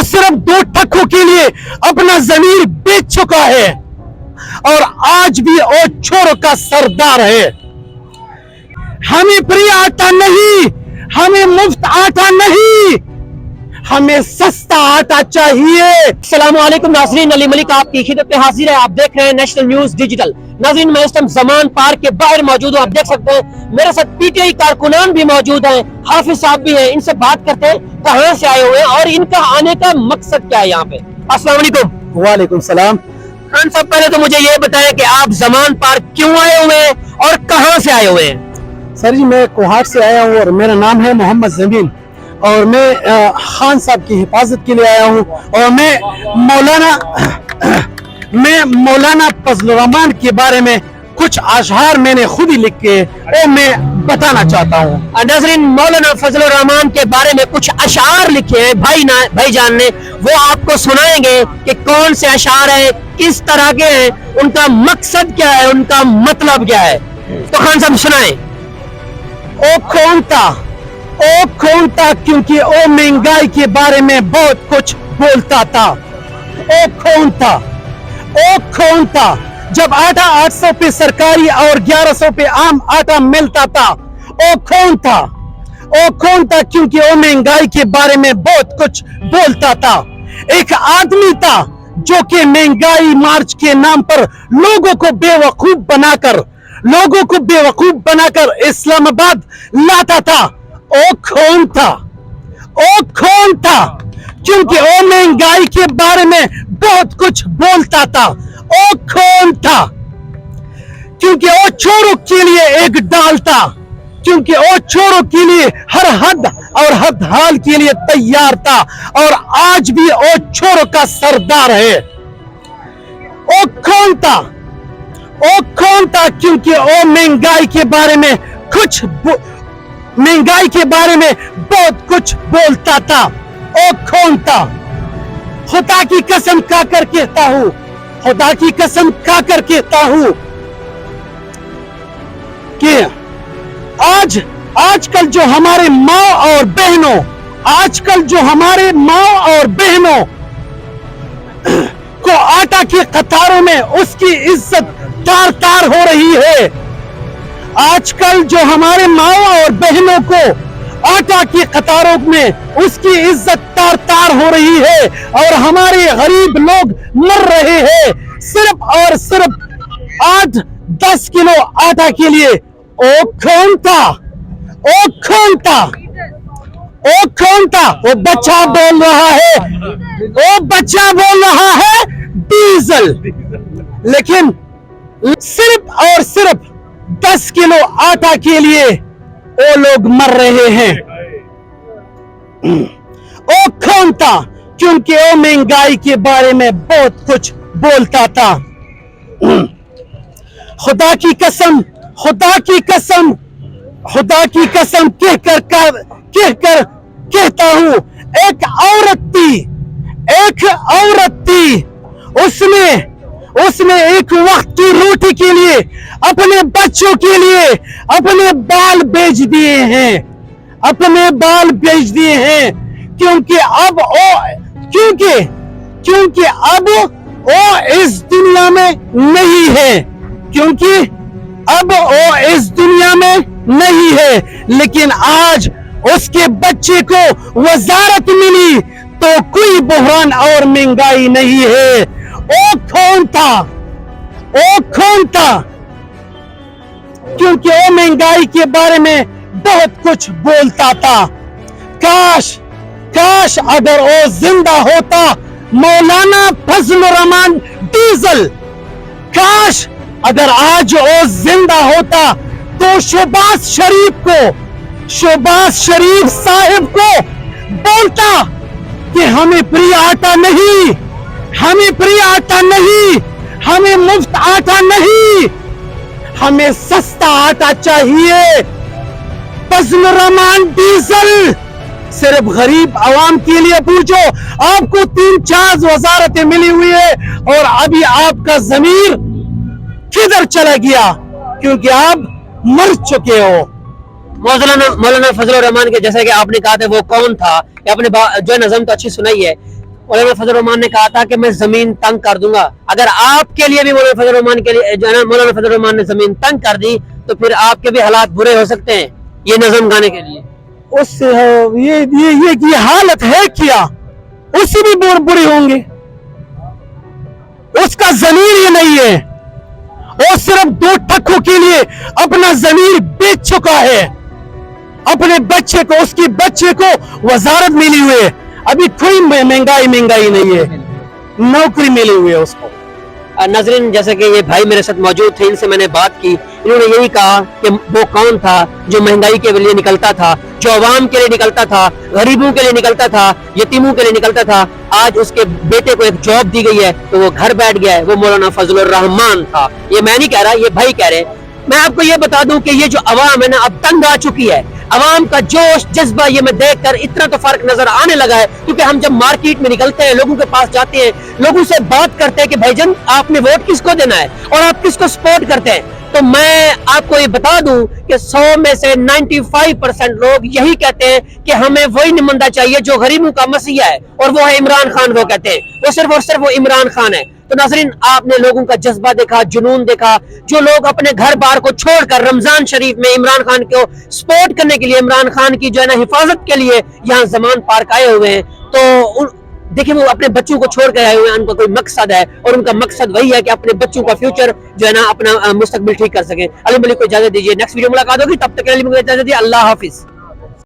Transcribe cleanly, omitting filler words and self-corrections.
सिर्फ 2 टक्कों के लिए अपना जमीर बेच चुका है और आज भी वो चोरों का सरदार है। हमें फ्री आटा नहीं, हमें मुफ्त आटा नहीं, हमें सस्ता आटा चाहिए। अस्सलाम वालेकुम नाज़रीन, अली मलिक आपकी खिदमत में हाजिर है। आप देख रहे हैं नेशनल न्यूज़ डिजिटल। नाज़रीन, मैं इस टाइम ज़मान पार्क के बाहर मौजूद हूँ। आप देख सकते हैं मेरे साथ पीटीआई कारकुनान भी मौजूद हैं, हाफिज साहब भी हैं। इनसे बात करते हैं कहाँ से आए हुए हैं और इनका आने का मकसद क्या है यहाँ पे। अस्सलाम वालेकुम। वालेकुम सलाम। खान साहब, पहले तो मुझे ये बताएं कि आप ज़मान पार्क क्यों आए हुए हैं और कहाँ से आए हुए हैं। सर जी, मैं कोहाट से आया हूँ और मेरा नाम है मोहम्मद जमीन और मैं खान साहब की हिफाजत के लिए आया हूँ और मैं मौलाना फजलुर रहमान के बारे में कुछ अशआर मैंने खुद ही लिख के वो मैं बताना चाहता हूँ। नाज़रीन, मौलाना फजलुर रहमान के बारे में कुछ अशआर लिखे हैं भाईजान ने, वो आपको सुनाएंगे कि कौन से अशआर हैं, किस तरह के हैं, उनका मकसद क्या है, उनका मतलब क्या है। तो खान साहब सुनाएं। ओ कौन था क्योंकि वो महंगाई के बारे में बहुत कुछ बोलता था। ओ कौन था जब आटा 800 पे सरकारी और 1100 पे आम आटा मिलता था। ओ कौन था क्योंकि वो महंगाई के बारे में बहुत कुछ बोलता था। एक आदमी था जो कि महंगाई मार्च के नाम पर लोगों को बेवकूफ बनाकर इस्लामाबाद लाता था। ओ कौन था क्योंकि वो महंगाई के बारे में बहुत कुछ बोलता था। ओ कौन था क्योंकि वो चोरों के लिए एक डाल था, क्योंकि वो चोरों के लिए हर हद और हद हाल के लिए तैयार था और आज भी वो चोरों का सरदार है। ओ कौन था क्योंकि वो महंगाई के बारे में बहुत कुछ बोलता था। ओ कौन था। खुदा की कसम खाकर कहता हूं कि आजकल जो हमारे माँ और बहनों को आटा की कतारों में उसकी इज्जत तार हो रही है। आजकल जो हमारे माँ और बहनों को आटा की कतारों में उसकी इज्जत तार हो रही है और हमारे गरीब लोग मर रहे हैं सिर्फ और सिर्फ 8-10 किलो आटा के लिए। ओ कौन था। वो बच्चा बोल रहा है डीजल, लेकिन सिर्फ और सिर्फ 10 किलो आटा के लिए वो लोग मर रहे हैं। ओ कौन था क्योंकि वो महंगाई के बारे में बहुत कुछ बोलता था। खुदा की कसम कहकर कहता हूं, एक औरत थी उसने एक वक्त की रोटी के लिए अपने बच्चों के लिए अपने बाल बेच दिए हैं क्योंकि अब वो इस दुनिया में नहीं है, लेकिन आज उसके बच्चे को वजारत मिली तो कोई बहरान और महंगाई नहीं है। ओ कौन था क्योंकि वो महंगाई के बारे में बहुत कुछ बोलता था। काश अगर वो जिंदा होता मौलाना फजलुर रहमान डीजल, काश अगर आज वो जिंदा होता तो शहबाज शरीफ साहब को बोलता कि हमें फ्री आटा नहीं, हमें मुफ्त आटा नहीं, हमें सस्ता आटा चाहिए। फजलुर रहमान डीजल सिर्फ गरीब आवाम के लिए पूछो, आपको 3-4 वजारतें मिली हुई है और अभी आपका ज़मीर किधर चला गया क्योंकि आप मर चुके हो। मौलाना फजलुर रहमान के जैसे कि आपने कहा था वो कौन था, आपने जो नज़म तो अच्छी सुनाई है, मौलाना फजल रहमान ने कहा था कि मैं जमीन तंग कर दूंगा। अगर आपके लिए भी मौलाना फजल रहमान के लिए जो है ना, मौलाना फजल रहमान ने जमीन तंग कर दी तो फिर आपके भी हालात बुरे हो सकते हैं ये नज़म गाने के लिए। उस ये हालत है क्या, उससे भी बुरे होंगे। उसका ज़मीर ये नहीं है, वो सिर्फ 2 टक्कों के लिए अपना ज़मीर बेच चुका है। अपने बच्चे को, उसकी बच्चे को वजारत मिली हुई है, अभी कोई महंगाई नहीं है, नौकरी मिली हुई है उसको। नाज़रीन, जैसे कि ये भाई मेरे साथ मौजूद थे, इनसे मैंने बात की, इन्होंने यही कहा कि वो कौन था जो महंगाई के लिए निकलता था, जो अवाम के लिए निकलता था, गरीबों के लिए निकलता था, यतीमों के लिए निकलता था। आज उसके बेटे को एक जॉब दी गई है तो वो घर बैठ गया है, वो मौलाना फजलुर रहमान था। ये मैं नहीं कह रहा, ये भाई कह रहे। मैं आपको ये बता दूं कि ये जो अवाम है ना अब तंग आ चुकी है। अवाम का जोश जज्बा ये मैं देखकर इतना तो फर्क नजर आने लगा है, क्योंकि हम जब मार्केट में निकलते हैं, लोगों के पास जाते हैं, लोगों से बात करते हैं कि भाईजान आपने वोट किसको देना है और आप किसको सपोर्ट करते हैं, तो मैं आपको ये बता दूं कि 100 में से 95% लोग यही कहते हैं कि हमें वही नुमाइंदा चाहिए जो गरीबों का मसीहा है, और वो है इमरान खान। वो कहते हैं वो सिर्फ और सिर्फ वो इमरान खान है। तो नाज़रीन, आपने लोगों का जज्बा देखा, जुनून देखा, जो लोग अपने घर बार को छोड़कर रमजान शरीफ में इमरान खान को सपोर्ट करने के लिए, इमरान खान की जो है ना हिफाजत के लिए यहाँ ज़मान पार्क आए हुए हैं। तो देखिए, वो अपने बच्चों को छोड़ कर आए हुए हैं, उनका कोई मकसद है, और उनका मकसद वही है कि अपने बच्चों का फ्यूचर जो है ना, अपना मुस्तकबिल ठीक कर सके। अली मलिक को इजाजत दीजिए, नेक्स्ट वीडियो मुलाकात होगी, तब तक के लिए मुझे इजाजत दीजिए। अल्लाह हाफिज।